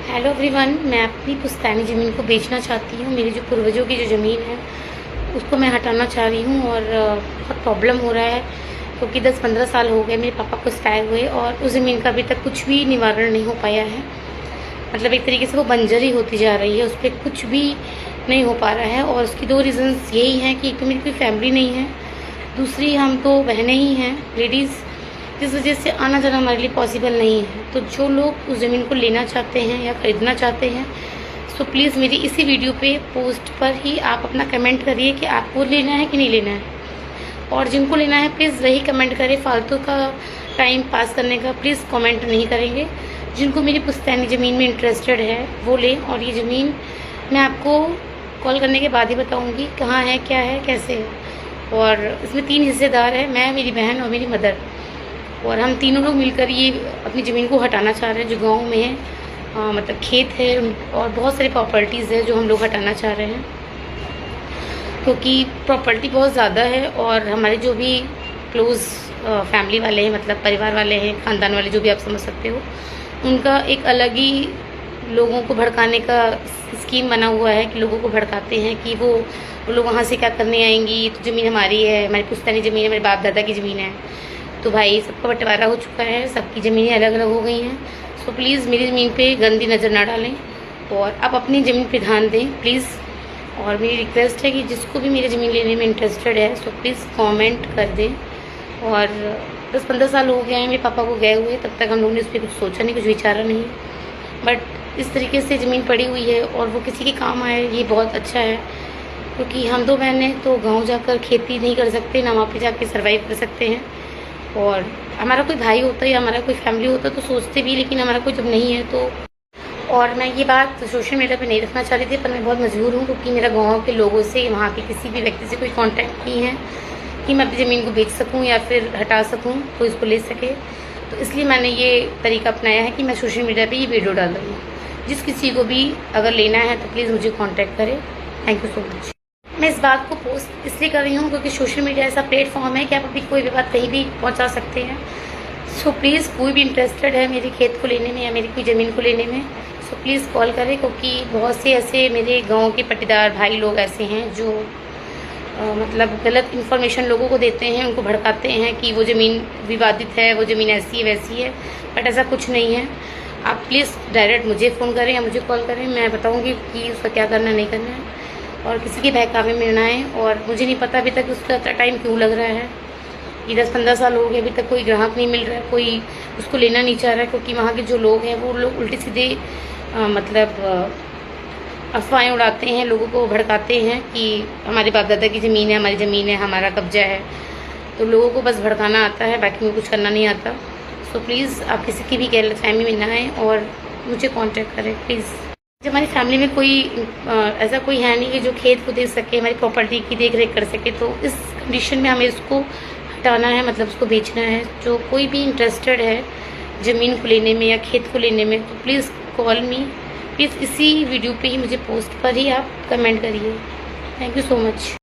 Hello everyone, मैं अपनी पुश्तैनी ज़मीन को बेचना चाहती हूँ। मेरी जो पूर्वजों की जो ज़मीन है उसको मैं हटाना चाह रही हूँ और बहुत प्रॉब्लम हो रहा है क्योंकि 10-15 साल हो गए मेरे पापा को एक्सपायर हुए और उस ज़मीन का अभी तक कुछ भी निवारण नहीं हो पाया है। मतलब एक तरीके से वो बंजर ही होती जा रही है, उस पर कुछ भी नहीं हो पा रहा है। और उसकी 2 रीज़न्स यही हैं कि एक तो मेरी कोई फैमिली नहीं है, दूसरी हम तो बहनें ही हैं लेडीज़, जिस वजह से आना जाना हमारे लिए पॉसिबल नहीं है। तो जो लोग उस ज़मीन को लेना चाहते हैं या ख़रीदना चाहते हैं, सो प्लीज़ मेरी इसी वीडियो पे पोस्ट पर ही आप अपना कमेंट करिए कि आपको लेना है कि नहीं लेना है। और जिनको लेना है प्लीज़ वही कमेंट करें, फालतू का टाइम पास करने का प्लीज़ कमेंट नहीं करेंगे। जिनको मेरी पुश्तैनी ज़मीन में इंटरेस्टेड है वो लें। और ये ज़मीन मैं आपको कॉल करने के बाद ही बताऊँगी कहाँ है, क्या है, कैसे है। और इसमें 3 हिस्सेदार हैं, मैं, मेरी बहन और मेरी मदर, और हम तीनों लोग मिलकर ये अपनी ज़मीन को हटाना चाह रहे हैं जो गांव में है। मतलब खेत है और बहुत सारी प्रॉपर्टीज़ है जो हम लोग हटाना चाह रहे हैं क्योंकि प्रॉपर्टी बहुत ज़्यादा है। और हमारे जो भी क्लोज़ फैमिली वाले हैं, मतलब परिवार वाले हैं, ख़ानदान वाले, जो भी आप समझ सकते हो, उनका एक अलग ही लोगों को भड़काने का स्कीम बना हुआ है कि लोगों को भड़काते हैं कि वो लोग वहाँ से क्या करने आएंगी, तो ज़मीन हमारी है, हमारी पुश्तैनी ज़मीन है, मेरे बाप दादा की ज़मीन है। तो भाई सबका बंटवारा हो चुका है, सबकी ज़मीनें अलग अलग हो गई हैं। सो प्लीज़ मेरी ज़मीन पे गंदी नज़र ना डालें और आप अपनी ज़मीन पे ध्यान दें प्लीज़। और मेरी रिक्वेस्ट है कि जिसको भी मेरी ज़मीन लेने में इंटरेस्टेड है सो प्लीज़ कमेंट कर दें। और 10-15 साल हो गए हैं मेरे पापा को गए हुए, तब तक हम लोगों ने उस पर कुछ सोचा नहीं, कुछ विचारा नहीं। बट इस तरीके से ज़मीन पड़ी हुई है और वो किसी के काम आए, ये बहुत अच्छा है क्योंकि हम 2 बहनें तो गाँव जाकर खेती नहीं कर सकते, ना वहाँ पर जाके सर्वाइव कर सकते हैं। और हमारा कोई भाई होता या हमारा कोई फैमिली होता तो सोचते भी, लेकिन हमारा कोई जब नहीं है तो। और मैं ये बात सोशल मीडिया पे नहीं रखना चाह रही थी, पर मैं बहुत मजबूर हूँ क्योंकि मेरा गाँव के लोगों से, वहाँ के किसी भी व्यक्ति से कोई कांटेक्ट नहीं है कि मैं अपनी ज़मीन को बेच सकूँ या फिर हटा सकूँ, कोई इसको ले सके। तो इसलिए मैंने ये तरीका अपनाया है कि मैं सोशल मीडिया पर ये वीडियो डाल रही हूँ। जिस किसी को भी अगर लेना है तो प्लीज़ मुझे कॉन्टैक्ट करें। Thank you so much. मैं इस बात को पोस्ट इसलिए कर रही हूँ क्योंकि सोशल मीडिया ऐसा प्लेटफॉर्म है कि आप अपनी कोई भी बात कहीं भी पहुँचा सकते हैं। सो प्लीज़ कोई भी इंटरेस्टेड है मेरे खेत को लेने में या मेरी कोई ज़मीन को लेने में, सो प्लीज़ कॉल करें क्योंकि बहुत से ऐसे मेरे गांव के पट्टीदार भाई लोग ऐसे हैं जो मतलब गलत इन्फॉर्मेशन लोगों को देते हैं, उनको भड़काते हैं कि वो ज़मीन विवादित है, वो ज़मीन ऐसी है वैसी है। बट ऐसा कुछ नहीं है। आप प्लीज़ डायरेक्ट मुझे फ़ोन करें या मुझे कॉल करें, मैं बताऊँगी कि उसका क्या करना नहीं करना है। और किसी के बहकावे में ना आए। और मुझे नहीं पता अभी तक उसका इतना टाइम क्यों लग रहा है। ये 10-15 साल हो गए, अभी तक कोई ग्राहक नहीं मिल रहा है, कोई उसको लेना नहीं चाह रहा है क्योंकि वहाँ के जो लोग हैं वो लोग उल्टे सीधे मतलब अफवाहें उड़ाते हैं, लोगों को भड़काते हैं कि हमारे बाप दादा की ज़मीन है, हमारी ज़मीन है, हमारा कब्जा है। तो लोगों को बस भड़काना आता है, बाकी में कुछ करना नहीं आता। सो प्लीज़ आप किसी की भी गलतफहमी में ना आएँ और मुझे कॉन्टैक्ट करें प्लीज़। जब हमारी फैमिली में कोई ऐसा कोई है नहीं कि जो खेत को देख सके, हमारी प्रॉपर्टी की देख रेख कर सके, तो इस कंडीशन में हमें उसको हटाना है, मतलब उसको बेचना है। जो कोई भी इंटरेस्टेड है ज़मीन को लेने में या खेत को लेने में तो प्लीज़ कॉल मी। प्लीज़ इसी वीडियो पे ही मुझे पोस्ट पर ही आप कमेंट करिए। Thank you so much.